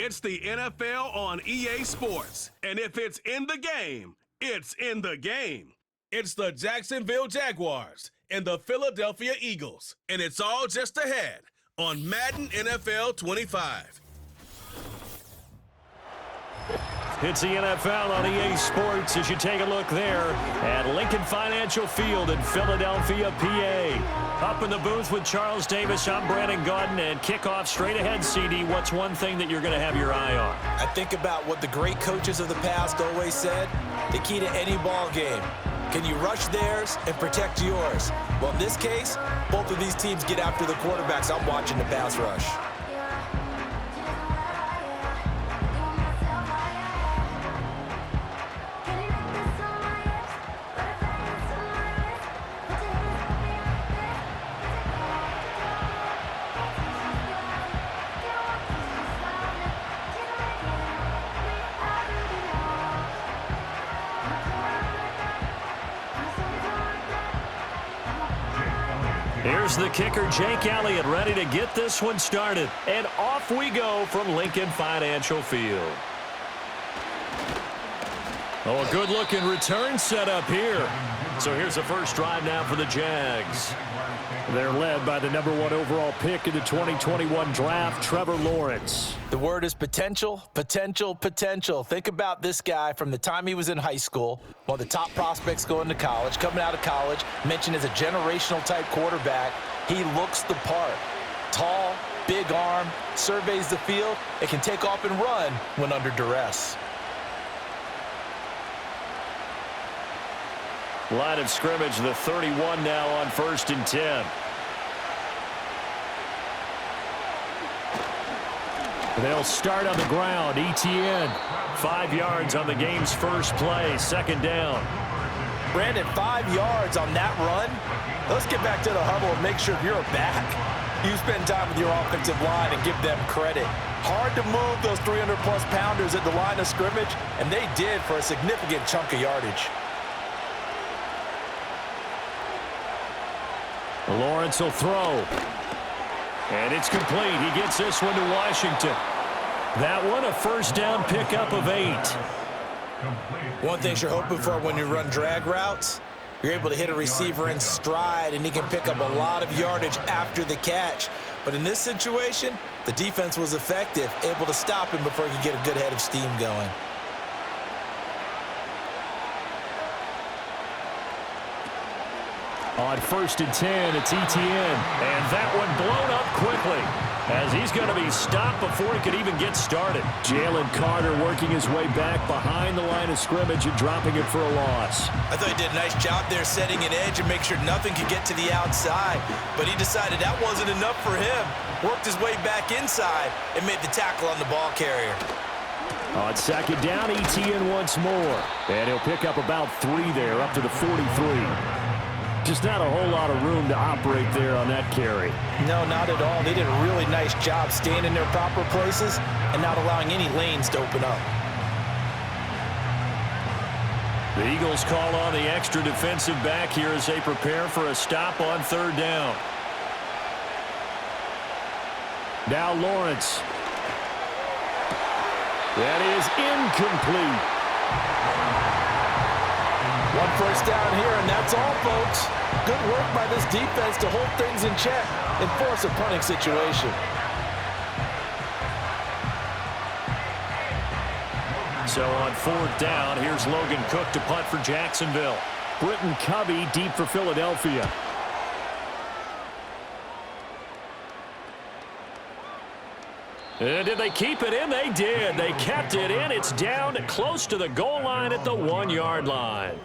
It's the NFL on EA Sports. And if it's in the game, it's in the game. It's the Jacksonville Jaguars and the Philadelphia Eagles. And it's all just ahead on Madden NFL 25. It's the NFL on EA Sports as you take a look there at Lincoln Financial Field in Philadelphia, PA. Up in the booth with Charles Davis, I'm Brandon Gaudin, and kickoff straight ahead, CD. What's one thing that you're going to have your eye on? I think about what the great coaches of the past always said, the key to any ball game. Can you rush theirs and protect yours? Well, in this case, both of these teams get after the quarterbacks. I'm watching the pass rush. Here's the kicker, Jake Elliott, ready to get this one started. And off we go from Lincoln Financial Field. Oh, a good-looking return set up here. So here's the first drive now for the Jags. They're led by the #1 overall pick in the 2021 draft, Trevor Lawrence. The word is potential, potential, potential. Think about this guy from the time he was in high school, one of the top prospects going to college, coming out of college, mentioned as a generational type quarterback. He looks the part. Tall, big arm, surveys the field, and can take off and run when under duress. Line of scrimmage, the 31 now on 1st and 10. They'll start on the ground. ETN, 5 yards on the game's first play, 2nd down. Brandon, 5 yards on that run. Let's get back to the huddle and make sure you're back. You spend time with your offensive line and give them credit. Hard to move those 300-plus pounders at the line of scrimmage, and they did for a significant chunk of yardage. Lawrence will throw. And it's complete. He gets this one to Washington. That one, a first down pickup of 8. One thing you're hoping for when you run drag routes, you're able to hit a receiver in stride, and he can pick up a lot of yardage after the catch. But in this situation, the defense was effective, able to stop him before he could get a good head of steam going. On 1st and 10, it's ETN. And that one blown up quickly as he's going to be stopped before he could even get started. Jalen Carter working his way back behind the line of scrimmage and dropping it for a loss. I thought he did a nice job there setting an edge and make sure nothing could get to the outside. But he decided that wasn't enough for him. Worked his way back inside and made the tackle on the ball carrier. On 2nd down, ETN once more. And he'll pick up about 3 there, up to the 43. Just not a whole lot of room to operate there on that carry. No, not at all. They did a really nice job staying in their proper places and not allowing any lanes to open up. The Eagles call on the extra defensive back here as they prepare for a stop on 3rd down. Now Lawrence. That is incomplete. 1 first down here, and that's all, folks. Good work by this defense to hold things in check and force a punting situation. So on 4th down, here's Logan Cook to punt for Jacksonville. Britton Covey deep for Philadelphia. And did they keep it in? They did. They kept it in. It's down close to the goal line at the 1-yard line.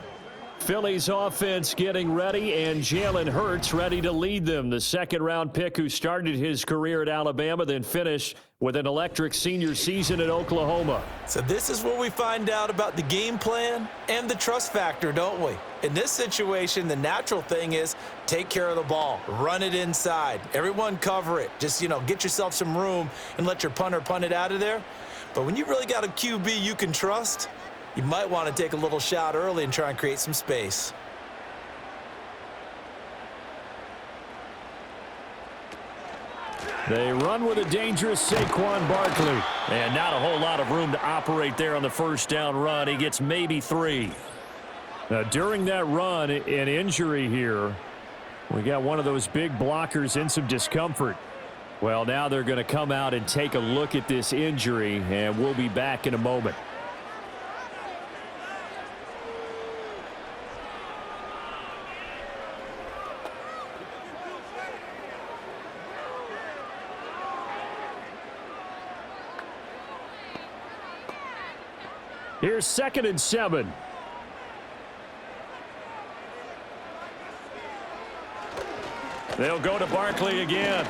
Philly's offense getting ready, and Jalen Hurts ready to lead them. The 2nd-round pick who started his career at Alabama, then finished with an electric senior season at Oklahoma. So this is where we find out about the game plan and the trust factor, don't we? In this situation, the natural thing is take care of the ball, run it inside. Everyone cover it. Just, get yourself some room and let your punter punt it out of there. But when you really got a QB you can trust, you might want to take a little shot early and try and create some space. They run with a dangerous Saquon Barkley. And not a whole lot of room to operate there on the first down run. He gets maybe 3. Now, during that run, an injury here. We got one of those big blockers in some discomfort. Well, now they're going to come out and take a look at this injury, and we'll be back in a moment. Here's 2nd and 7. They'll go to Barkley again.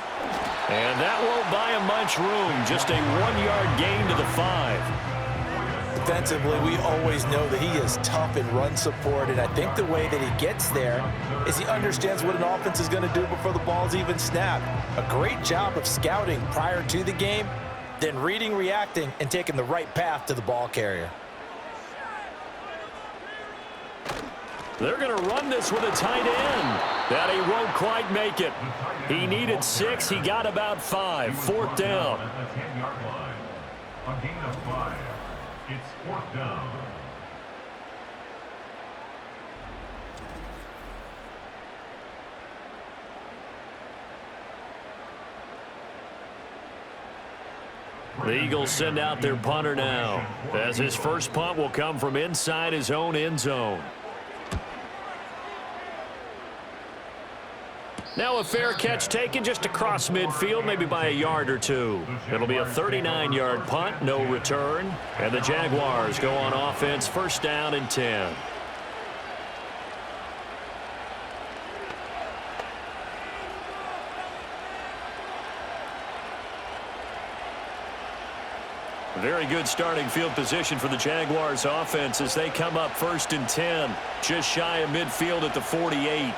And that won't buy him much room. Just a 1-yard gain to the 5. Defensively, we always know that he is tough in run support, and I think the way that he gets there is he understands what an offense is going to do before the ball's even snapped. A great job of scouting prior to the game, then reading, reacting, and taking the right path to the ball carrier. They're going to run this with a tight end. That he won't quite make it. He needed 6. He got about 5. 4th down. At the 10-yard line. A gain of 5. It's 4th down. The Eagles send out their punter now, as his first punt will come from inside his own end zone. Now a fair catch taken just across midfield, maybe by a yard or 2. It'll be a 39-yard punt, no return. And the Jaguars go on offense, 1st down and 10. Very good starting field position for the Jaguars offense as they come up 1st and 10, just shy of midfield at the 48.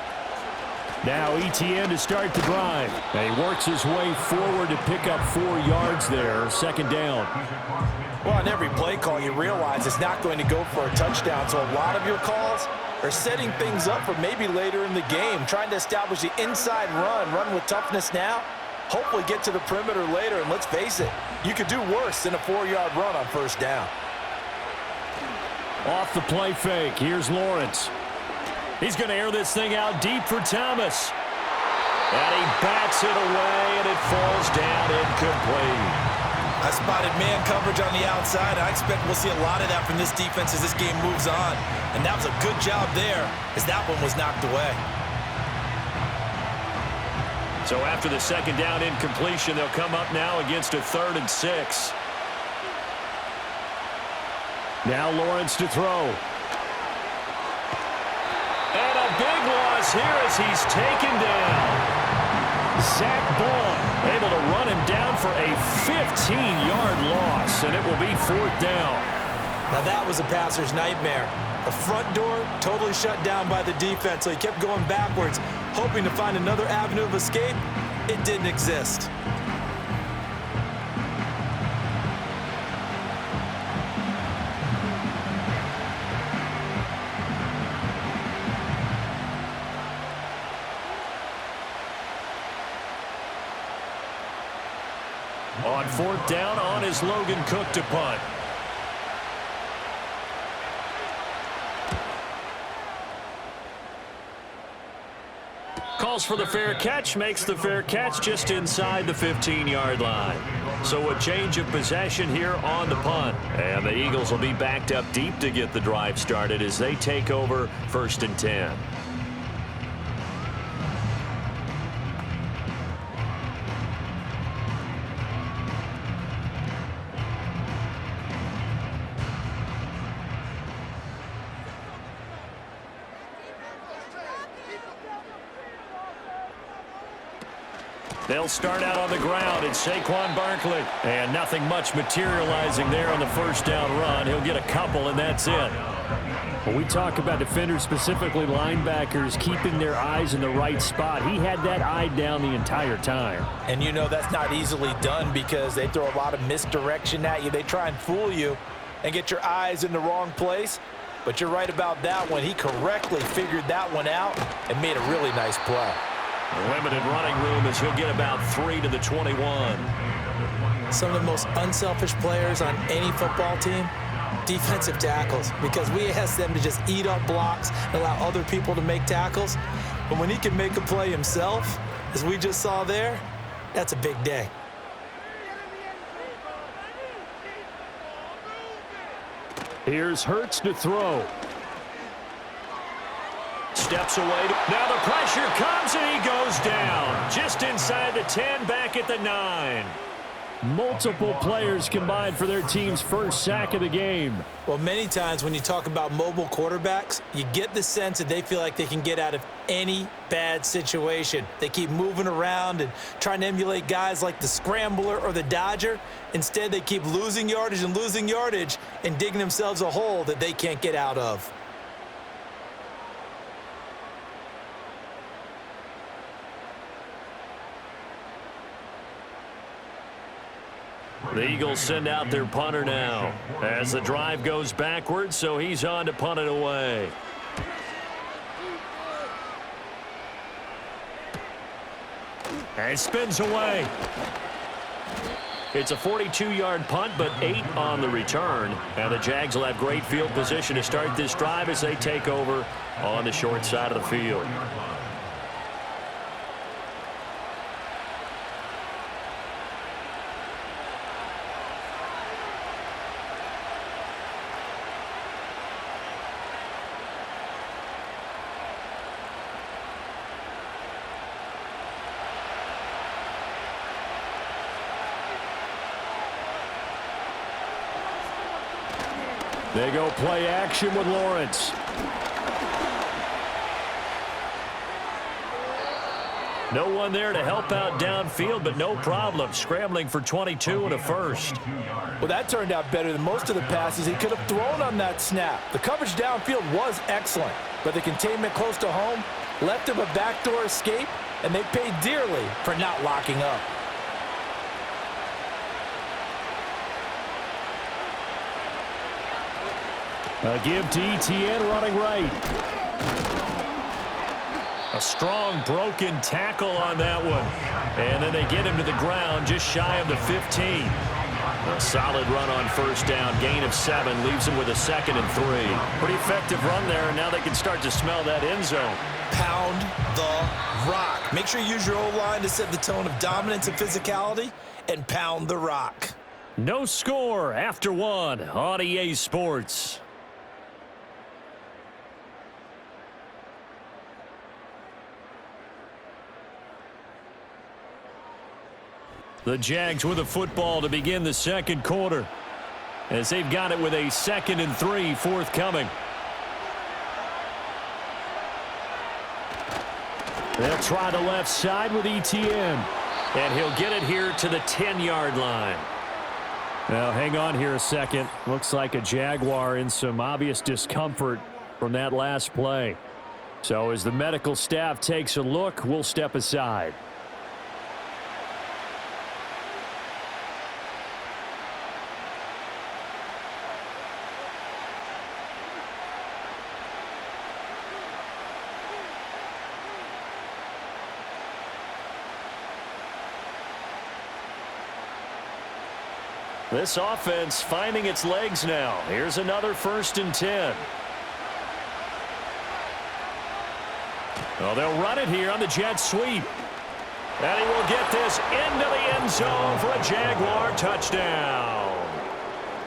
Now Etienne to start the drive. And he works his way forward to pick up 4 yards there. 2nd down. Well, on every play call, you realize it's not going to go for a touchdown. So a lot of your calls are setting things up for maybe later in the game, trying to establish the inside run with toughness now, hopefully get to the perimeter later. And let's face it, you could do worse than a 4-yard run on 1st down. Off the play fake. Here's Lawrence. He's going to air this thing out deep for Thomas. And he bats it away, and it falls down incomplete. I spotted man coverage on the outside. I expect we'll see a lot of that from this defense as this game moves on. And that was a good job there as that one was knocked away. So after the 2nd down incompletion, they'll come up now against a 3rd and 6. Now Lawrence to throw. And a big loss here as he's taken down. Zach Bond able to run him down for a 15-yard loss, and it will be 4th down. Now that was a passer's nightmare. The front door totally shut down by the defense, so he kept going backwards, hoping to find another avenue of escape. It didn't exist. On 4th down, on is Logan Cook to punt. Calls for the fair catch, makes the fair catch just inside the 15-yard line. So a change of possession here on the punt. And the Eagles will be backed up deep to get the drive started as they take over 1st and 10. They'll start out on the ground. It's Saquon Barkley. And nothing much materializing there on the 1st down run. He'll get a couple, and that's it. When we talk about defenders, specifically linebackers, keeping their eyes in the right spot, he had that eye down the entire time. And you know that's not easily done because they throw a lot of misdirection at you. They try and fool you and get your eyes in the wrong place. But you're right about that one. He correctly figured that one out and made a really nice play. Limited running room as he'll get about 3 to the 21. Some of the most unselfish players on any football team, defensive tackles, because we ask them to just eat up blocks and allow other people to make tackles. But when he can make a play himself, as we just saw there, that's a big day. Here's Hurts to throw. Steps away. Now the pressure comes and he goes down. Just inside the 10, back at the 9. Multiple players combined for their team's first sack of the game. Well, many times when you talk about mobile quarterbacks, you get the sense that they feel like they can get out of any bad situation. They keep moving around and trying to emulate guys like the Scrambler or the Dodger. Instead, they keep losing yardage and digging themselves a hole that they can't get out of. The Eagles send out their punter now as the drive goes backwards, so he's on to punt it away. And spins away. It's a 42-yard punt, but 8 on the return. And the Jags will have great field position to start this drive as they take over on the short side of the field. They go play action with Lawrence. No one there to help out downfield, but no problem. Scrambling for 22 and a first. Well, that turned out better than most of the passes he could have thrown on that snap. The coverage downfield was excellent, but the containment close to home left him a backdoor escape, and they paid dearly for not locking up. A give to Etienne running right. A strong broken tackle on that one. And then they get him to the ground just shy of the 15. A solid run on first down. Gain of 7 leaves him with a 2nd and 3. Pretty effective run there, and now they can start to smell that end zone. Pound the rock. Make sure you use your O-line to set the tone of dominance and physicality, and pound the rock. No score after 1 on EA Sports. The Jags with a football to begin the second quarter, as they've got it with a 2nd and 3 forthcoming. They'll try the left side with Etienne, and he'll get it here to the 10-yard line. Now, hang on here a second. Looks like a Jaguar in some obvious discomfort from that last play. So as the medical staff takes a look, we'll step aside. This offense finding its legs now. Here's another 1st and 10. Well, they'll run it here on the jet sweep. And he will get this into the end zone for a Jaguar touchdown.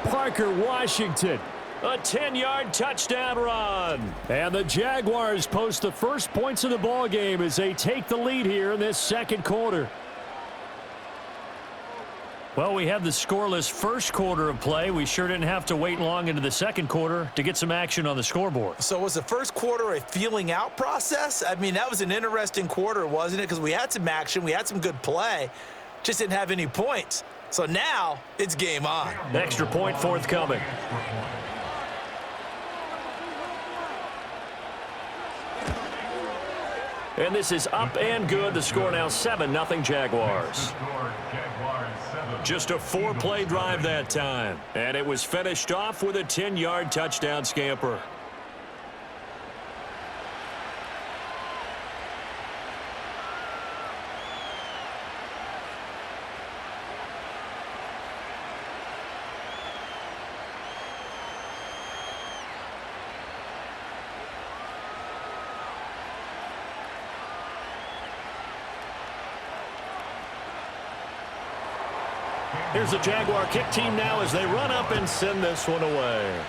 Parker Washington, a 10-yard touchdown run. And the Jaguars post the first points of the ball game as they take the lead here in this second quarter. Well, we have the scoreless first quarter of play. We sure didn't have to wait long into the second quarter to get some action on the scoreboard. So was the first quarter a feeling out process? I mean, that was an interesting quarter, wasn't it? Because we had some action, we had some good play, just didn't have any points. So now it's game on. Extra point forthcoming. And this is up and good. The score now 7-0 Jaguars. Just a 4-play drive that time. And it was finished off with a 10-yard touchdown scamper. Here's the Jaguar kick team now as they run up and send this one away.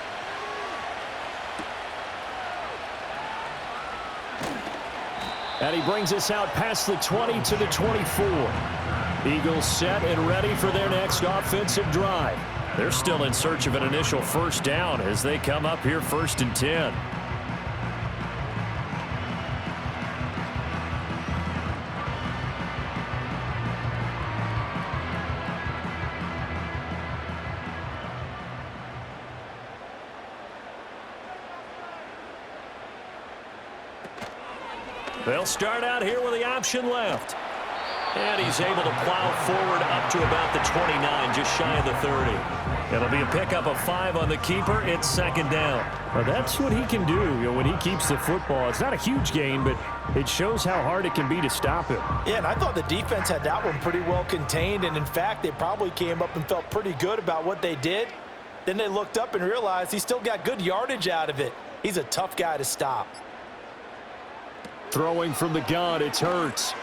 And he brings us out past the 20 to the 24. Eagles set and ready for their next offensive drive. They're still in search of an initial first down as they come up here 1st and 10. They'll start out here with the option left. And he's able to plow forward up to about the 29, just shy of the 30. It'll be a pickup of 5 on the keeper. It's 2nd down. Well, that's what he can do, when he keeps the football. It's not a huge gain, but it shows how hard it can be to stop him. Yeah, and I thought the defense had that one pretty well contained, and in fact, they probably came up and felt pretty good about what they did. Then they looked up and realized he still got good yardage out of it. He's a tough guy to stop. Throwing from the gun, it's Hurts.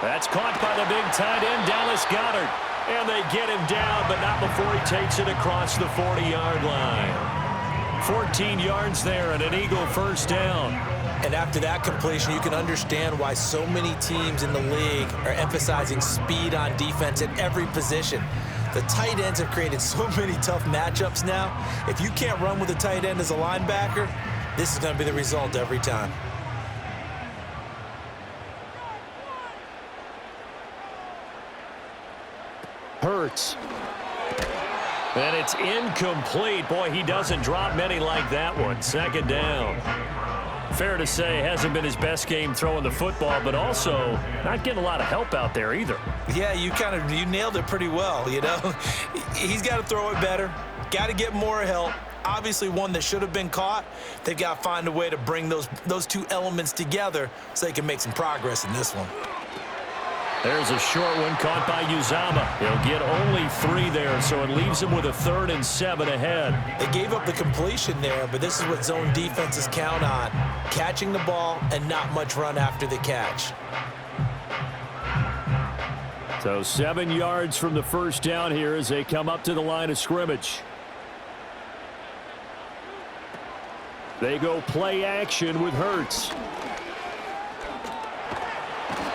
That's caught by the big tight end, Dallas Goedert. And they get him down, but not before he takes it across the 40-yard line. 14 yards there and an Eagle first down. And after that completion, you can understand why so many teams in the league are emphasizing speed on defense at every position. The tight ends have created so many tough matchups now. If you can't run with a tight end as a linebacker, this is going to be the result every time. Hurts. And it's incomplete. Boy, he doesn't drop many like that one. 2nd down. Fair to say, hasn't been his best game throwing the football, but also not getting a lot of help out there either. Yeah, you nailed it pretty well, He's got to throw it better. Got to get more help. Obviously one that should have been caught. They've got to find a way to bring those two elements together so they can make some progress in this one. There's a short one caught by Uzama. He'll get only 3 there, so it leaves him with a 3rd and 7 ahead. They gave up the completion there, but this is what zone defenses count on. Catching the ball and not much run after the catch. So 7 yards from the first down here as they come up to the line of scrimmage. They go play action with Hurts.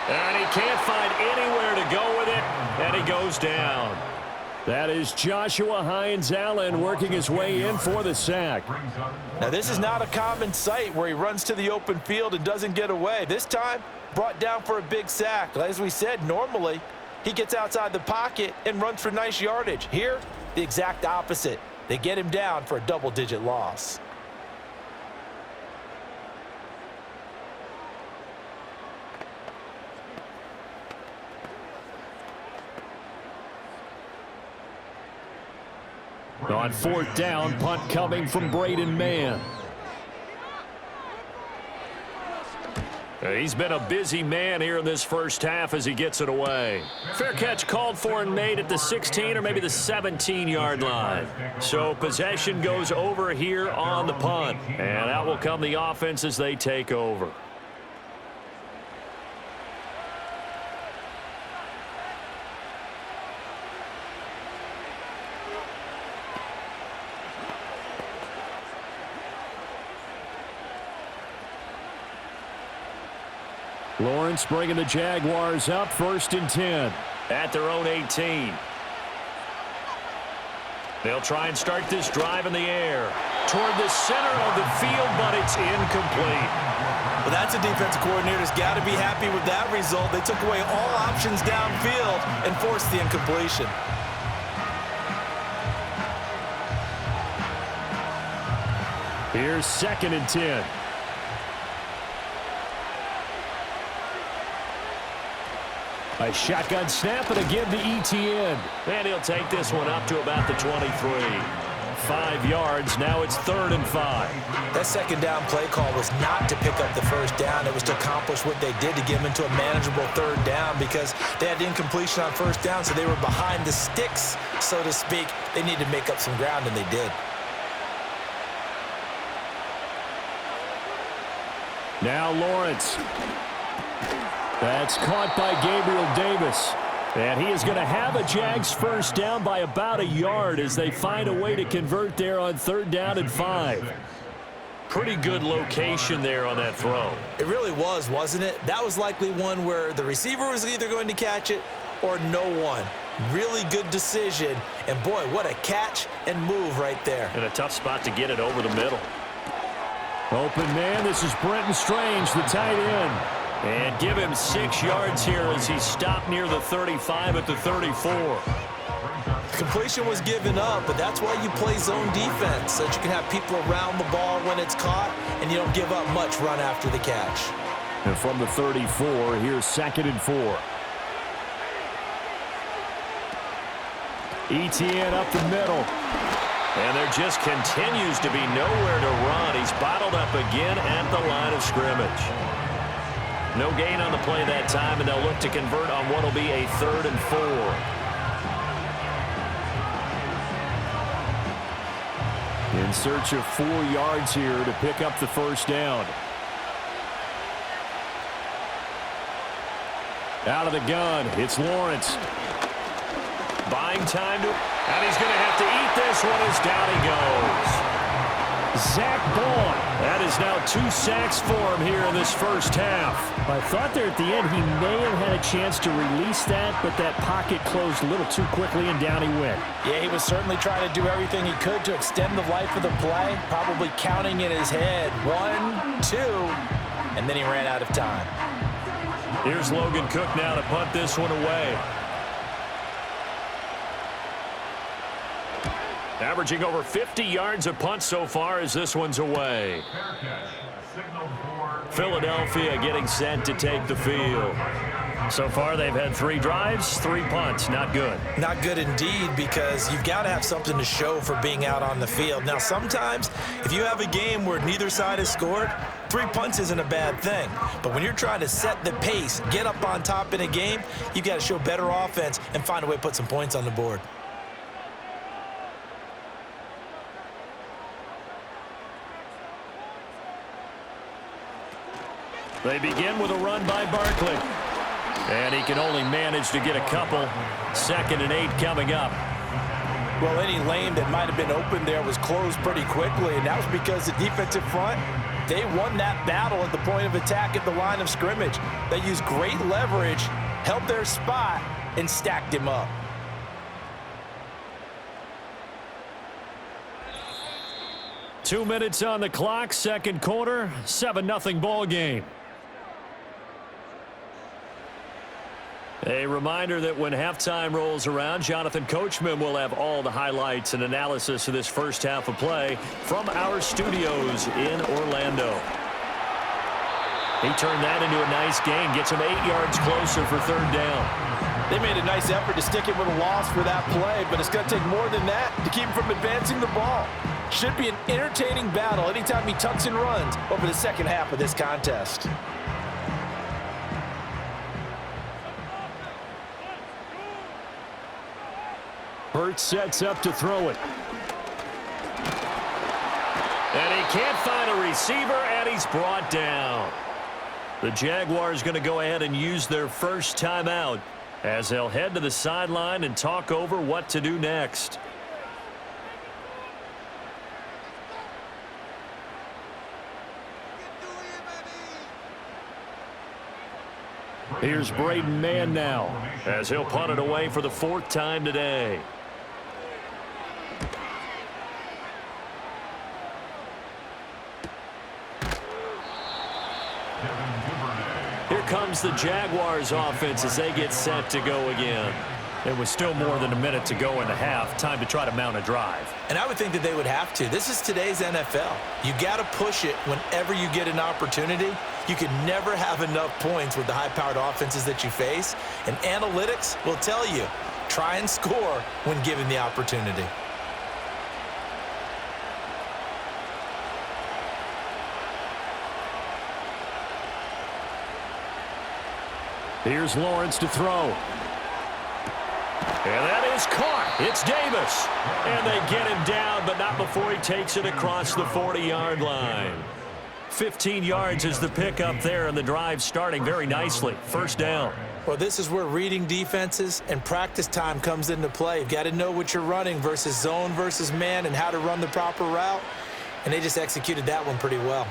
And he can't find anywhere to go with it, and he goes down. That is Joshua Hines-Allen working his way in for the sack. Now, this is not a common sight where he runs to the open field and doesn't get away. This time, brought down for a big sack. As we said, normally, he gets outside the pocket and runs for nice yardage. Here, the exact opposite. They get him down for a double-digit loss. On 4th down, punt coming from Braden Mann. He's been a busy man here in this first half as he gets it away. Fair catch called for and made at the 16 or maybe the 17-yard line. So possession goes over here on the punt. And out will come the offense as they take over. Lawrence bringing the Jaguars up 1st and 10 at their own 18. They'll try and start this drive in the air toward the center of the field, but it's incomplete. Well, that's a defensive coordinator's got to be happy with that result. They took away all options downfield and forced the incompletion. Here's 2nd and 10. A shotgun snap and again to ETN. And he'll take this one up to about the 23. 5 yards. Now it's 3rd and 5. That 2nd down play call was not to pick up the first down. It was to accomplish what they did to get them into a manageable 3rd down because they had incompletion on 1st down, so they were behind the sticks, so to speak. They needed to make up some ground, and they did. Now Lawrence. That's caught by Gabriel Davis. And he is going to have a Jags first down by about a yard as they find a way to convert there on 3rd down and 5. Pretty good location there on that throw. It really was, wasn't it? That was likely one where the receiver was either going to catch it or no one. Really good decision. And, boy, what a catch and move right there. And a tough spot to get it over the middle. Open man, this is Brenton Strange, the tight end. And give him 6 yards here as he stopped near the 35 at the 34. Completion was given up, but that's why you play zone defense, so that you can have people around the ball when it's caught, and you don't give up much run after the catch. And from the 34, here's 2nd and 4. ETN up the middle. And there just continues to be nowhere to run. He's bottled up again at the line of scrimmage. No gain on the play that time, and they'll look to convert on what will be a 3rd and 4. In search of 4 yards here to pick up the first down. Out of the gun, it's Lawrence. Buying time to, and he's going to have to eat this one as down he goes. Zach Ball. That is now 2 sacks for him here in this first half. I thought there at the end he may have had a chance to release that, but that pocket closed a little too quickly and down he went. Yeah, he was certainly trying to do everything he could to extend the life of the play, probably counting in his head 1, 2, and then he ran out of time. Here's Logan Cook now to punt this one away. Averaging over 50 yards a punt so far as this one's away. Philadelphia getting set to take the field. So far they've had 3 drives, 3 punts. Not good. Not good indeed, because you've got to have something to show for being out on the field. Now sometimes if you have a game where neither side has scored, 3 punts isn't a bad thing. But when you're trying to set the pace, get up on top in a game, you've got to show better offense and find a way to put some points on the board. They begin with a run by Barkley. And he can only manage to get a couple. 2nd and 8 coming up. Well, any lane that might have been open there was closed pretty quickly, and that was because the defensive front, they won that battle at the point of attack at the line of scrimmage. They used great leverage, held their spot, and stacked him up. Two minutes on the clock, second quarter, 7-0 ball game. A reminder that when halftime rolls around, Jonathan Coachman will have all the highlights and analysis of this first half of play from our studios in Orlando. He turned that into a nice gain, gets him 8 yards closer for 3rd down. They made a nice effort to stick it with a loss for that play, but it's going to take more than that to keep him from advancing the ball. Should be an entertaining battle anytime he tucks and runs over the second half of this contest. Hurts sets up to throw it. And he can't find a receiver, and he's brought down. The Jaguars going to go ahead and use their first timeout as they'll head to the sideline and talk over what to do next. Here's Braden Mann now as he'll punt it away for the 4th time today. Here comes the Jaguars offense as they get set to go again. It was still more than a minute to go in the half. Time to try to mount a drive. And I would think that they would have to. This is today's NFL. You got to push it whenever you get an opportunity. You can never have enough points with the high-powered offenses that you face. And analytics will tell you, try and score when given the opportunity. Here's Lawrence to throw. And that is caught. It's Davis. And they get him down, but not before he takes it across the 40-yard line. 15 yards is the pickup there, and the drive starting very nicely. First down. Well, this is where reading defenses and practice time comes into play. You've got to know what you're running versus zone versus man and how to run the proper route. And they just executed that one pretty well.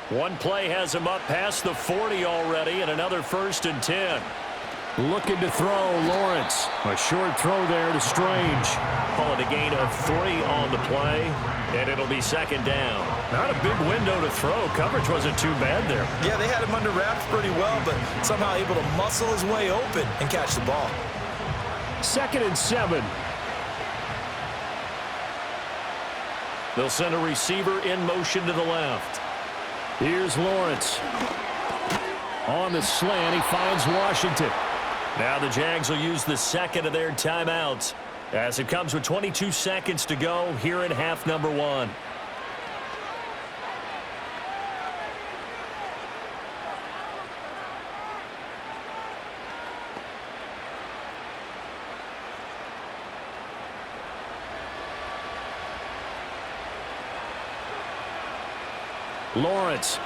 One play has him up past the 40 already, and another 1st and 10. Looking to throw, Lawrence. A short throw there to Strange. Call it a gain of 3 on the play, and it'll be 2nd down. Not a big window to throw. Coverage wasn't too bad there. Yeah, they had him under wraps pretty well, but somehow able to muscle his way open and catch the ball. 2nd and 7. They'll send a receiver in motion to the left. Here's Lawrence. On the slant, he finds Washington. Now the Jags will use the 2nd of their timeouts as it comes with 22 seconds to go here in half number 1. Lawrence.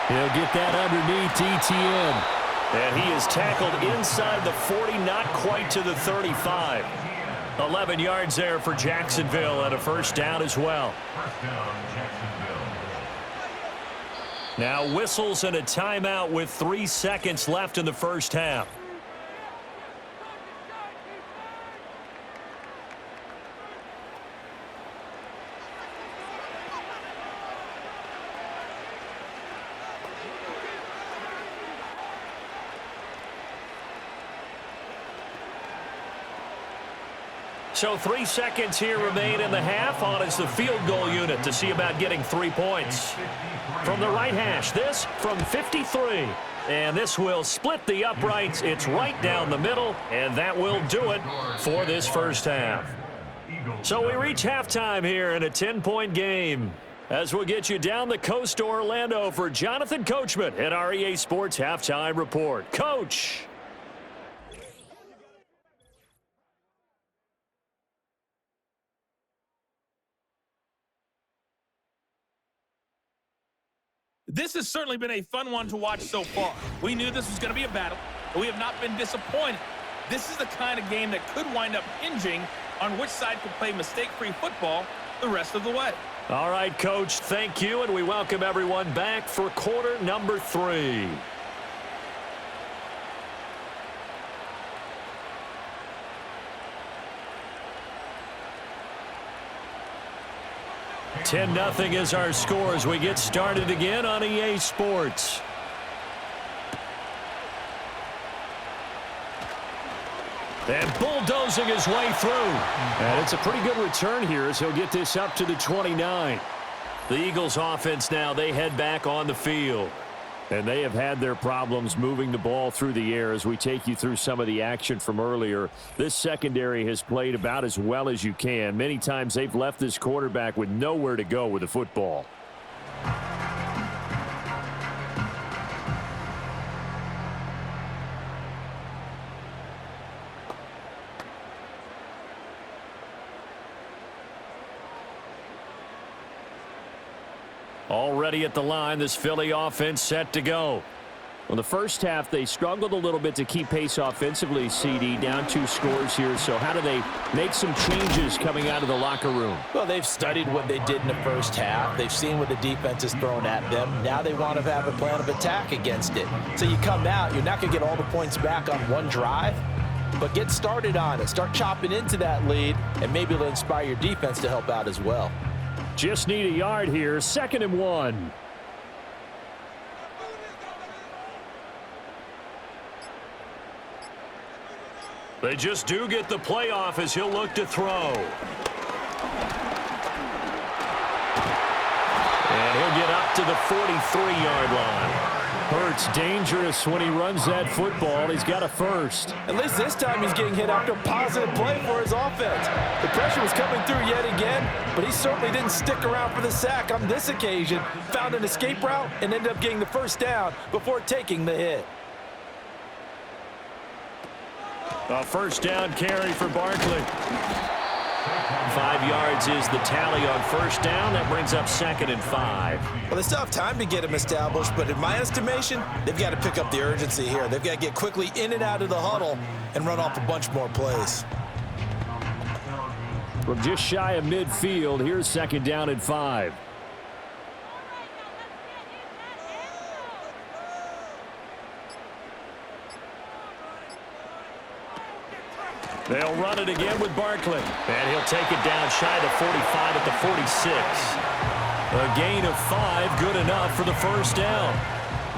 He'll get that underneath Etienne. And he is tackled inside the 40, not quite to the 35. 11 yards there for Jacksonville and a 1st down as well. First down, Jacksonville. Now whistles and a timeout with 3 seconds left in the 1st half. So 3 seconds here remain in the half. On is the field goal unit to see about getting 3 points. From the right hash, this from 53. And this will split the uprights. It's right down the middle, and that will do it for this 1st half. So we reach halftime here in a 10-point game. As we'll get you down the coast to Orlando for Jonathan Coachman at our EA Sports Halftime Report. Coach. This has certainly been a fun one to watch so far. We knew this was going to be a battle, but we have not been disappointed. This is the kind of game that could wind up hinging on which side could play mistake-free football the rest of the way. All right, Coach, thank you, and we welcome everyone back for quarter number 3. (10-0) is our score as we get started again on EA Sports. And bulldozing his way through. And it's a pretty good return here as he'll get this up to the 29. The Eagles offense now, they head back on the field. And they have had their problems moving the ball through the air as we take you through some of the action from earlier. This secondary has played about as well as you can. Many times they've left this quarterback with nowhere to go with the football. Already at the line, this Philly offense set to go. Well, the first half, they struggled a little bit to keep pace offensively, CD, down 2 scores here. So how do they make some changes coming out of the locker room? Well, they've studied what they did in the first half. They've seen what the defense has thrown at them. Now they want to have a plan of attack against it. So you come out, you're not going to get all the points back on one drive, but get started on it. Start chopping into that lead, and maybe it'll inspire your defense to help out as well. Just need a yard here, 2nd and 1. They just do get the playoff as he'll look to throw. And he'll get up to the 43-yard line. Hurts dangerous when he runs that football. He's got a first. At least this time he's getting hit after a positive play for his offense. The pressure was coming through yet again, but he certainly didn't stick around for the sack on this occasion. Found an escape route and ended up getting the first down before taking the hit. A 1st down carry for Barkley. 5 yards is the tally on first down. That brings up 2nd and 5. Well, they still have time to get him established, but in my estimation, they've got to pick up the urgency here. They've got to get quickly in and out of the huddle and run off a bunch more plays. From just shy of midfield, here's 2nd down and 5. They'll run it again with Barkley. And he'll take it down shy of the 45 at the 46. A gain of 5, good enough for the first down.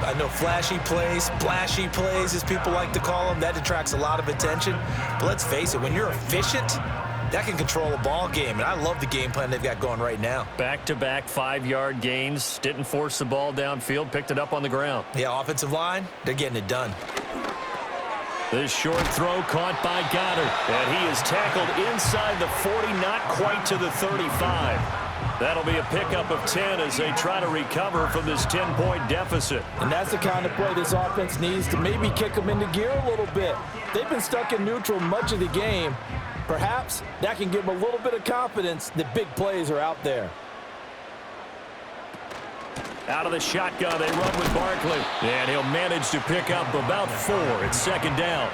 I know flashy plays, splashy plays, as people like to call them, that attracts a lot of attention. But let's face it, when you're efficient, that can control a ball game. And I love the game plan they've got going right now. Back-to-back 5-yard gains. Didn't force the ball downfield. Picked it up on the ground. Yeah, offensive line, they're getting it done. This short throw caught by Goddard. And he is tackled inside the 40, not quite to the 35. That'll be a pickup of 10 as they try to recover from this 10-point deficit. And that's the kind of play this offense needs to maybe kick them into gear a little bit. They've been stuck in neutral much of the game. Perhaps that can give them a little bit of confidence that big plays are out there. Out of the shotgun, they run with Barkley. And he'll manage to pick up about 4 at 2nd down.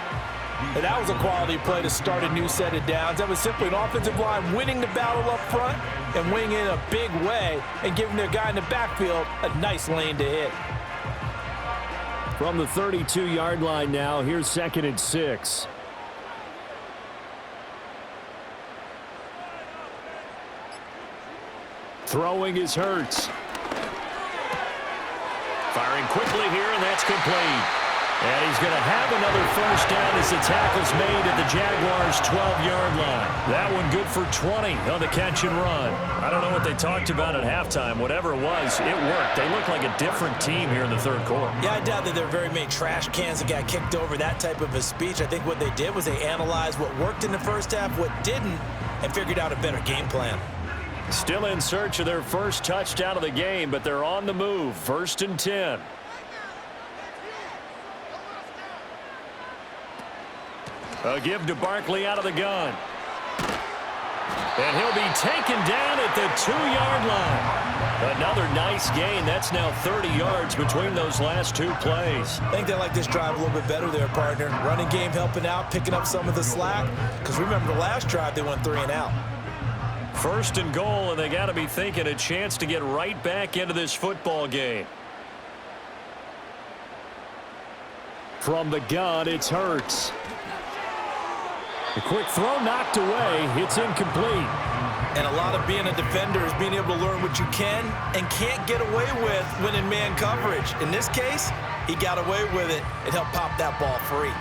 And that was a quality play to start a new set of downs. That was simply an offensive line winning the battle up front and winning in a big way and giving their guy in the backfield a nice lane to hit. From the 32-yard line now, here's 2nd and 6. Throwing is Hurts. Firing quickly here, and that's complete. And he's going to have another first down as the tackle's made at the Jaguars' 12-yard line. That one good for 20 on the catch and run. I don't know what they talked about at halftime. Whatever it was, it worked. They look like a different team here in the third quarter. Yeah, I doubt that there are very many trash cans that got kicked over, that type of a speech. I think what they did was they analyzed what worked in the first half, what didn't, and figured out a better game plan. Still in search of their first touchdown of the game, but they're on the move. 1st and 10. A give to Barkley out of the gun. And he'll be taken down at the 2-yard line. Another nice gain. That's now 30 yards between those last 2 plays. I think they like this drive a little bit better there, partner. Running game helping out, picking up some of the slack. Because remember the last drive, they went 3 and out. 1st and goal, and they got to be thinking a chance to get right back into this football game. From the gun, it's Hurts. A quick throw knocked away. It's incomplete. And a lot of being a defender is being able to learn what you can and can't get away with when in man coverage. In this case, he got away with it and helped pop that ball free.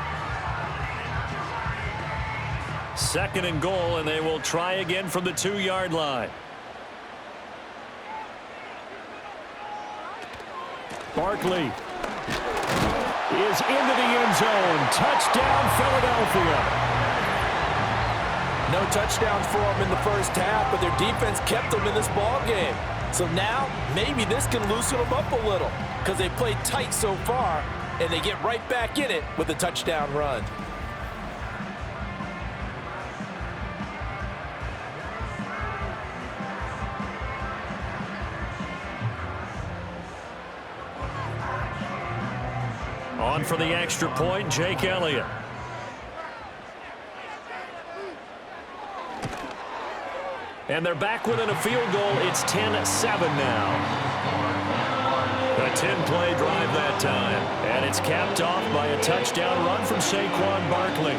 2nd and goal, and they will try again from the 2-yard line. Barkley is into the end zone. Touchdown, Philadelphia. No touchdowns for them in the first half, but their defense kept them in this ball game. So now maybe this can loosen them up a little because they played tight so far, and they get right back in it with a touchdown run. On for the extra point, Jake Elliott. And they're back within a field goal. It's 10-7 now. A 10-play drive that time. And it's capped off by a touchdown run from Saquon Barkley.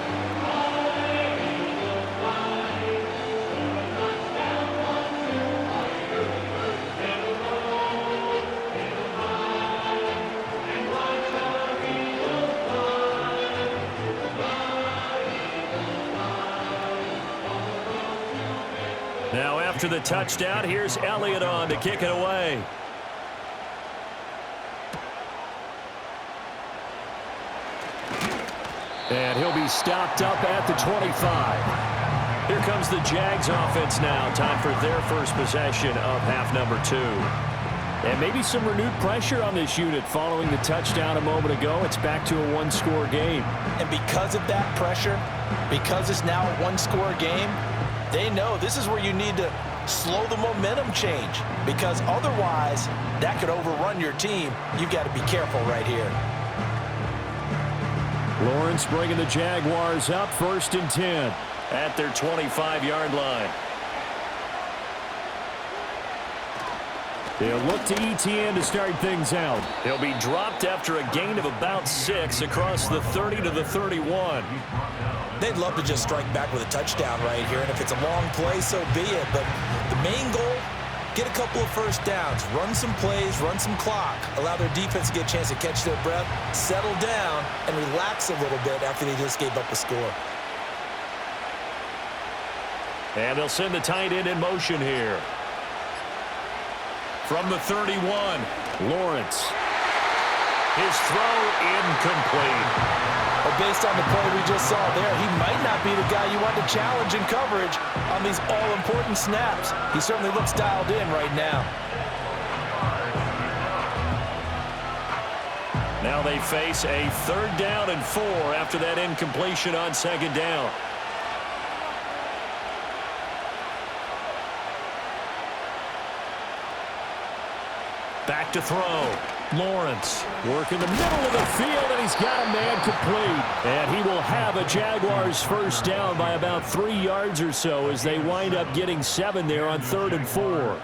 Now after the touchdown, here's Elliott on to kick it away. And he'll be stopped up at the 25. Here comes the Jags offense now. Time for their first possession of half number 2. And maybe some renewed pressure on this unit following the touchdown a moment ago. It's back to a 1-score game. And because of that pressure, because it's now a 1-score game, They know this is where you need to slow the momentum change, because otherwise that could overrun your team. You've got to be careful right here. Lawrence bringing the Jaguars up 1st and 10 at their 25-yard line. They'll look to ETN to start things out. He'll be dropped after a gain of about 6 across the 30 to the 31. They'd love to just strike back with a touchdown right here, and if it's a long play, so be it. But the main goal, get a couple of first downs, run some plays, run some clock, allow their defense to get a chance to catch their breath, settle down, and relax a little bit after they just gave up a score. And they'll send the tight end in motion here. From the 31, Lawrence. His throw incomplete. But based on the play we just saw there, he might not be the guy you want to challenge in coverage on these all-important snaps. He certainly looks dialed in right now. Now they face a 3rd down and 4 after that incompletion on 2nd down. Back to throw. Lawrence working the middle of the field, and he's got a man complete. And he will have a Jaguars first down by about 3 yards or so as they wind up getting 7 there on 3rd and 4.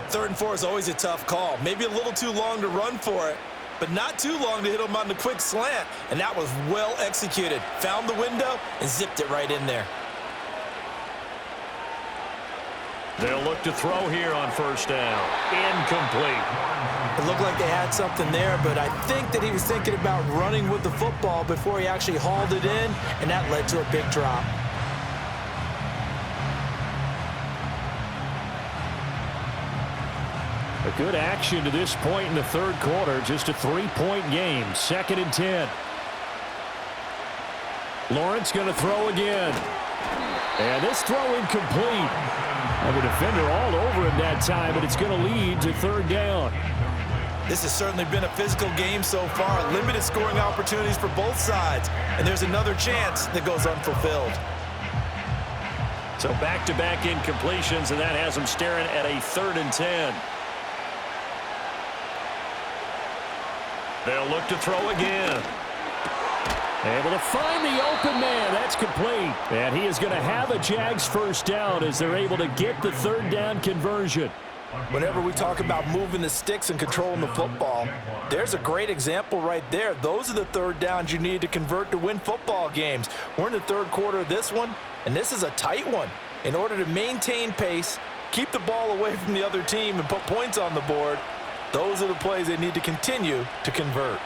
3rd and 4 is always a tough call. Maybe a little too long to run for it, but not too long to hit him on the quick slant. And that was well executed. Found the window and zipped it right in there. They'll look to throw here on 1st down. Incomplete. It looked like they had something there, but I think that he was thinking about running with the football before he actually hauled it in, and that led to a big drop. A good action to this point in the 3rd quarter. Just a 3-point game. 2nd and 10. Lawrence going to throw again. And this throw incomplete. And the defender all over him that time, but it's going to lead to 3rd down. This has certainly been a physical game so far. Limited scoring opportunities for both sides. And there's another chance that goes unfulfilled. So back-to-back incompletions, and that has them staring at a 3rd and 10. They'll look to throw again. Able to find the open man. That's complete. And he is going to have a Jags first down as they're able to get the 3rd down conversion. Whenever we talk about moving the sticks and controlling the football, there's a great example right there. Those are the 3rd downs you need to convert to win football games. We're in the 3rd quarter of this one, and this is a tight one. In order to maintain pace, keep the ball away from the other team, and put points on the board, those are the plays they need to continue to convert.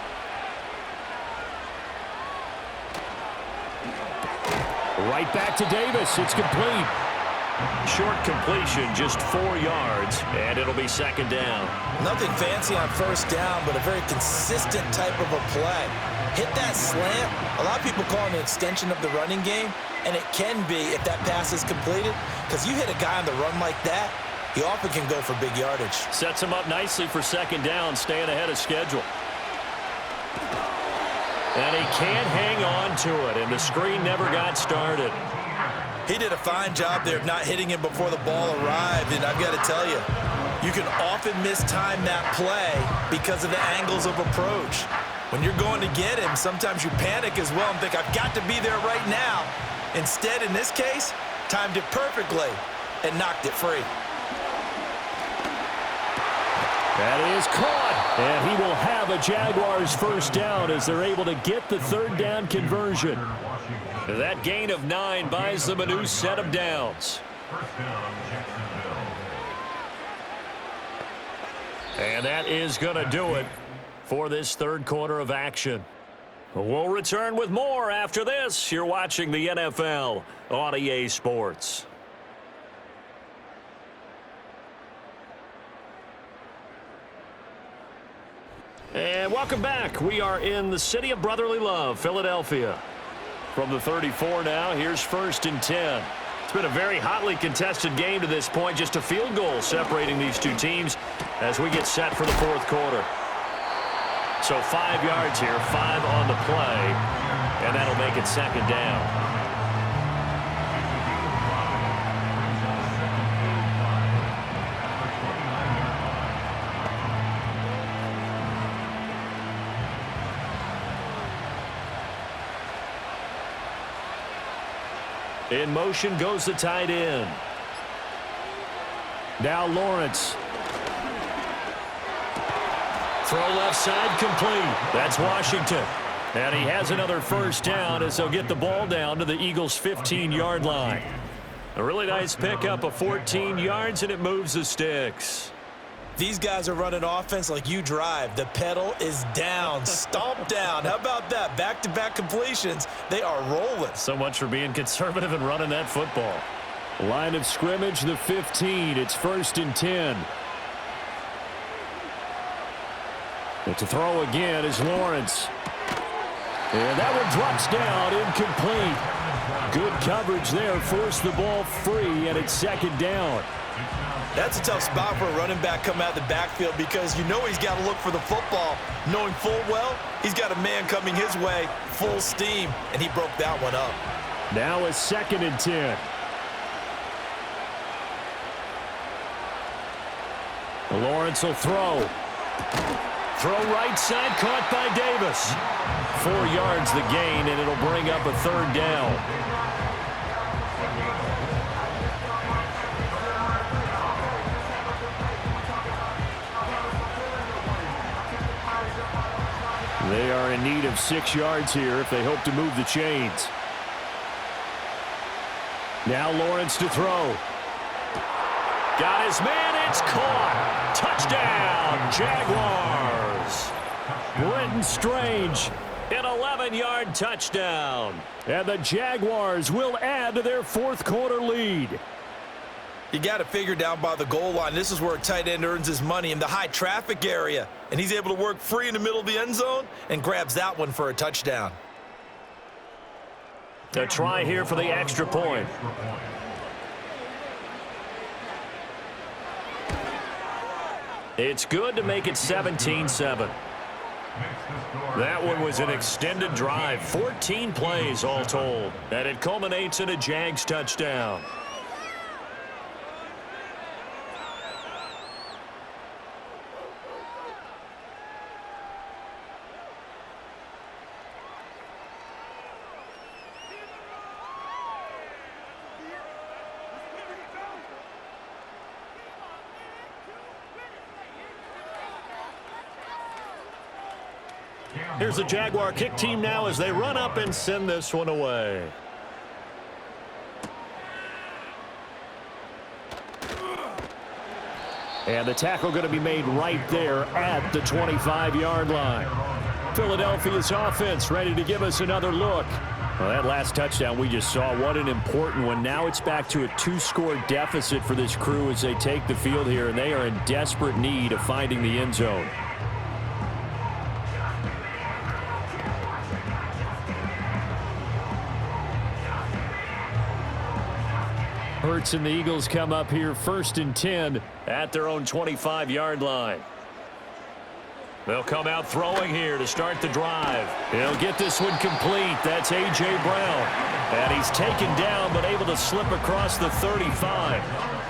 Right back to Davis. It's complete. Short completion, just 4 yards, and it'll be 2nd down. Nothing fancy on 1st down, but a very consistent type of a play. Hit that slant. A lot of people call it an extension of the running game, and it can be if that pass is completed, because you hit a guy on the run like that, he often can go for big yardage. Sets him up nicely for 2nd down, staying ahead of schedule. And he can't hang on to it, and the screen never got started. He did a fine job there of not hitting him before the ball arrived, and I've got to tell you, you can often mistime that play because of the angles of approach. When you're going to get him, sometimes you panic as well and think, I've got to be there right now. Instead, in this case, timed it perfectly and knocked it free. That is caught, and he will have a Jaguars first down as they're able to get the 3rd down conversion. That gain of 9 buys them a new set of downs. First down, Jacksonville. And that is going to do it for this 3rd quarter of action. We'll return with more after this. You're watching the NFL on EA Sports. And welcome back. We are in the city of brotherly love, Philadelphia. From the 34 now, here's 1st and 10. It's been a very hotly contested game to this point. Just a field goal separating these two teams as we get set for the 4th quarter. So 5 yards here, 5 on the play, and that'll make it 2nd down. In motion goes the tight end. Now Lawrence. Throw left side complete. That's Washington. And he has another first down as they'll get the ball down to the Eagles' 15-yard line. A really nice pickup of 14 yards, and it moves the sticks. These guys are running offense like you drive. The pedal is down, stomp down. How about that? Back-to-back completions. They are rolling. So much for being conservative and running that football. Line of scrimmage, the 15. It's 1st and 10. And to throw again is Lawrence. And that one drops down, incomplete. Good coverage there, forced the ball free, and it's 2nd down. That's a tough spot for a running back coming out of the backfield because you know he's got to look for the football, knowing full well he's got a man coming his way, full steam, and he broke that one up. Now a 2nd and 10. Lawrence will throw. Throw right side, caught by Davis. 4 yards the gain, and it'll bring up a 3rd down. They are in need of 6 yards here if they hope to move the chains. Now Lawrence to throw. Got his man, it's caught. Touchdown, Jaguars. Brenton Strange, an 11-yard touchdown. And the Jaguars will add to their 4th quarter lead. You got to figure down by the goal line. This is where a tight end earns his money in the high traffic area. And he's able to work free in the middle of the end zone and grabs that one for a touchdown. A try here for the extra point. It's good to make it 17-7. That one was an extended drive, 14 plays all told, and it culminates in a Jags touchdown. Here's the Jaguar kick team now as they run up and send this one away. And the tackle going to be made right there at the 25-yard line. Philadelphia's offense ready to give us another look. Well, that last touchdown we just saw, what an important one. Now it's back to a 2-score deficit for this crew as they take the field here, and they are in desperate need of finding the end zone. Hurts and the Eagles come up here 1st and 10 at their own 25-yard line. They'll come out throwing here to start the drive. He'll get this one complete. That's A.J. Brown. And he's taken down but able to slip across the 35.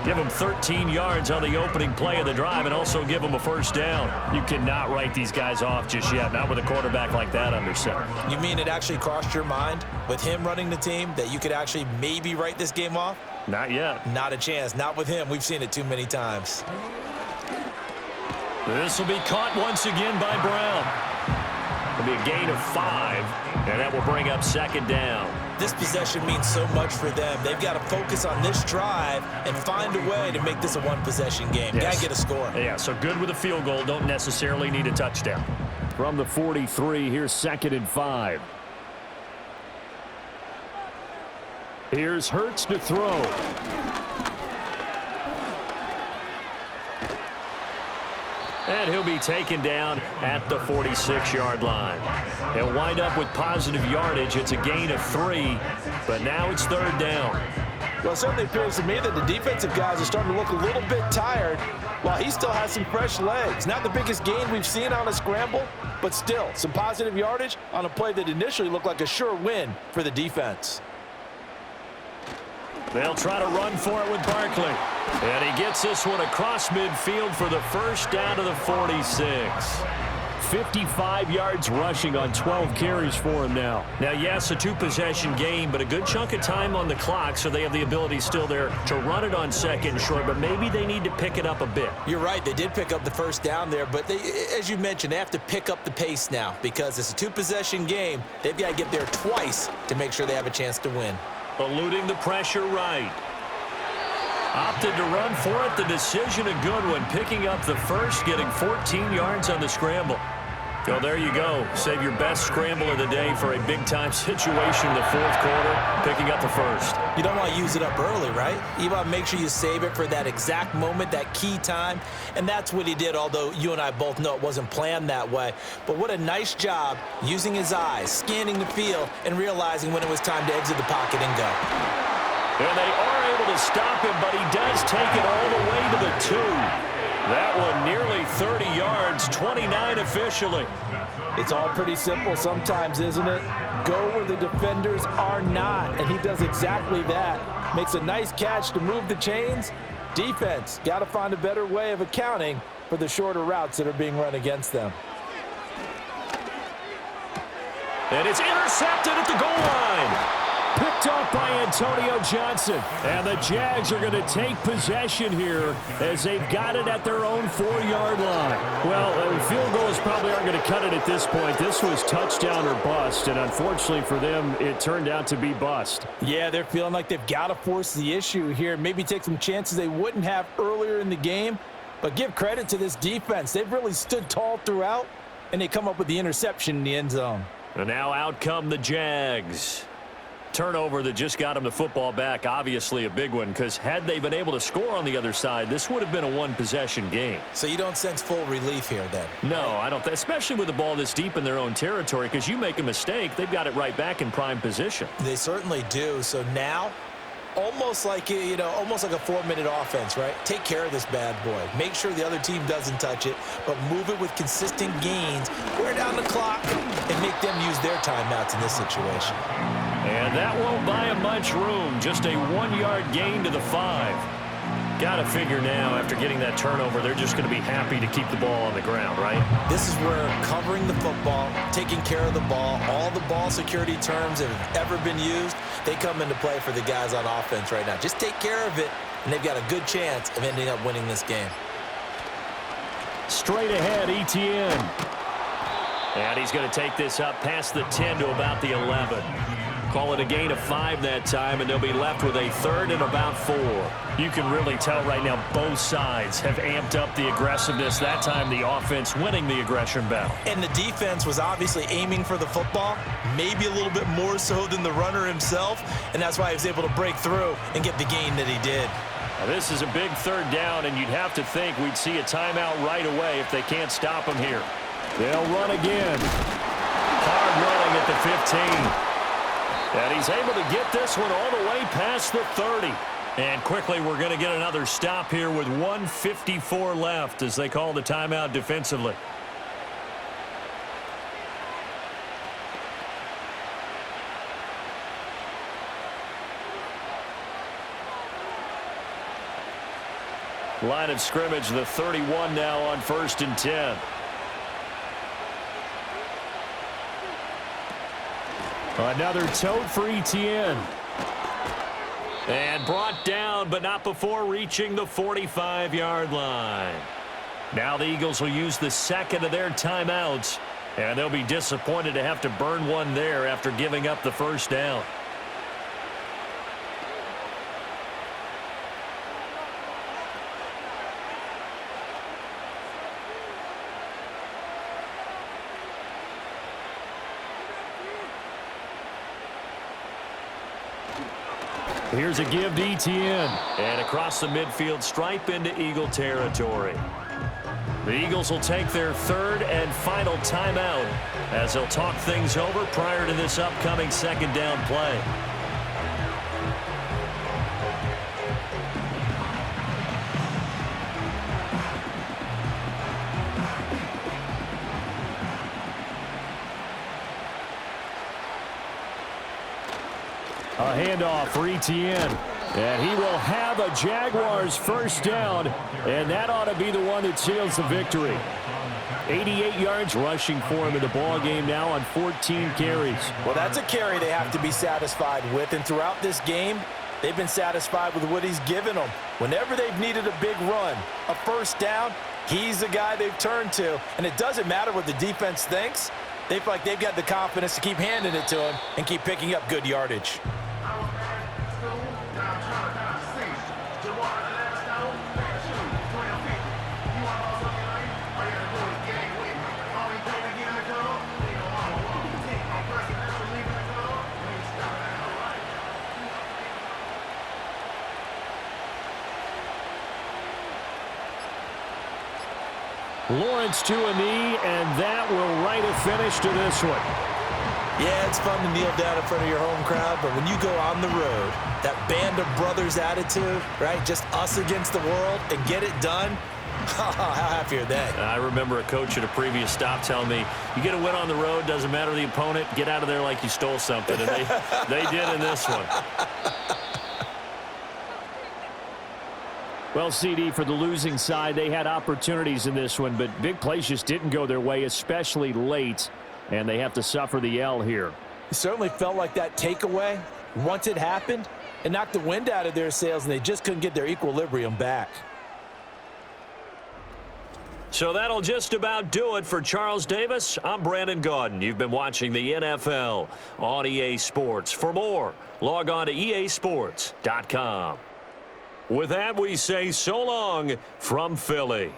Give him 13 yards on the opening play of the drive and also give him a first down. You cannot write these guys off just yet, not with a quarterback like that under center. You mean it actually crossed your mind with him running the team that you could actually maybe write this game off? Not yet. Not a chance. Not with him. We've seen it too many times. This will be caught once again by Brown. It'll be a gain of 5, and that will bring up 2nd down. This possession means so much for them. They've got to focus on this drive and find a way to make this a one-possession game. Yes. Got to get a score. Yeah, so good with a field goal. Don't necessarily need a touchdown. From the 43, here's 2nd and 5. Here's Hurts to throw. And he'll be taken down at the 46-yard line. He'll wind up with positive yardage. It's a gain of 3, but now it's 3rd down. Well, it certainly appears to me that the defensive guys are starting to look a little bit tired while he still has some fresh legs. Not the biggest gain we've seen on a scramble, but still some positive yardage on a play that initially looked like a sure win for the defense. They'll try to run for it with Barkley. And he gets this one across midfield for the first down to the 46. 55 yards rushing on 12 carries for him now. Now, yes, a two-possession game, but a good chunk of time on the clock, so they have the ability still there to run it on second and short, but maybe they need to pick it up a bit. You're right. They did pick up the first down there, but they, as you mentioned, they have to pick up the pace now because it's a two-possession game. They've got to get there twice to make sure they have a chance to win. Eluding the pressure right. Opted to run for it. The decision a good one. Picking up the first, getting 14 yards on the scramble. Well, there you go. Save your best scramble of the day for a big-time situation in the fourth quarter, picking up the first. You don't want to use it up early, right? You want to make sure you save it for that exact moment, that key time, and that's what he did, although you and I both know it wasn't planned that way. But what a nice job using his eyes, scanning the field, and realizing when it was time to exit the pocket and go. And they are able to stop him, but he does take it all the way to the 2. That one nearly 30 yards, 29 officially. It's all pretty simple sometimes, isn't it? Go where the defenders are not, and he does exactly that. Makes a nice catch to move the chains. Defense, got to find a better way of accounting for the shorter routes that are being run against them. And it's intercepted at the goal line. Picked off by Antonio Johnson. And the Jags are going to take possession here as they've got it at their own 4-yard line. Well, field goals probably aren't going to cut it at this point. This was touchdown or bust, and unfortunately for them, it turned out to be bust. Yeah, they're feeling like they've got to force the issue here. Maybe take some chances they wouldn't have earlier in the game. But give credit to this defense. They've really stood tall throughout, and they come up with the interception in the end zone. And now out come the Jags. Turnover that just got them the football back, obviously a big one, because had they been able to score on the other side, this would have been a one-possession game. So you don't sense full relief here then? No, I don't, especially with the ball this deep in their own territory, because you make a mistake, they've got it right back in prime position. They certainly do. So now, almost like a 4-minute offense, right? Take care of this bad boy. Make sure the other team doesn't touch it, but move it with consistent gains. Wear down the clock and make them use their timeouts in this situation. And that won't buy them much room. Just a 1-yard gain to the 5. Got to figure now, after getting that turnover, they're just going to be happy to keep the ball on the ground, right? This is where covering the football, taking care of the ball, all the ball security terms that have ever been used, they come into play for the guys on offense right now. Just take care of it, and they've got a good chance of ending up winning this game. Straight ahead, Etienne. And he's going to take this up past the 10 to about the 11. Call it a gain of 5 that time, and they'll be left with a 3rd and about 4. You can really tell right now both sides have amped up the aggressiveness. That time the offense winning the aggression battle. And the defense was obviously aiming for the football, maybe a little bit more so than the runner himself, and that's why he was able to break through and get the gain that he did. Now, this is a big 3rd down, and you'd have to think we'd see a timeout right away if they can't stop him here. They'll run again. Hard running at the 15. And he's able to get this one all the way past the 30. And quickly we're going to get another stop here with 1:54 left as they call the timeout defensively. Line of scrimmage, the 31 now on 1st and 10. Another tote for Etienne. And brought down, but not before reaching the 45-yard line. Now the Eagles will use the 2nd of their timeouts, and they'll be disappointed to have to burn one there after giving up the 1st down. Here's a give to Etienne. And across the midfield stripe into Eagle territory. The Eagles will take their 3rd and final timeout as they'll talk things over prior to this upcoming 2nd down play. A handoff for Etienne. And he will have a Jaguars 1st down. And that ought to be the one that seals the victory. 88 yards rushing for him in the ball game now on 14 carries. Well, that's a carry they have to be satisfied with, and throughout this game, they've been satisfied with what he's given them. Whenever they've needed a big run, a first down, he's the guy they've turned to, and it doesn't matter what the defense thinks. They feel like they've got the confidence to keep handing it to him and keep picking up good yardage. Lawrence to a knee, and that will write a finish to this one. Yeah, it's fun to kneel down in front of your home crowd, but when you go on the road, that band of brothers attitude, right, just us against the world, and get it done, how happy are they? I remember a coach at a previous stop telling me, you get a win on the road, doesn't matter the opponent, get out of there like you stole something, and they did in this one. Well, CD, for the losing side, they had opportunities in this one, but big plays just didn't go their way, especially late, and they have to suffer the L here. It certainly felt like that takeaway, once it happened, it knocked the wind out of their sails, and they just couldn't get their equilibrium back. So that'll just about do it for Charles Davis. I'm Brandon Gaudin. You've been watching the NFL on EA Sports. For more, log on to easports.com. With that, we say so long from Philly.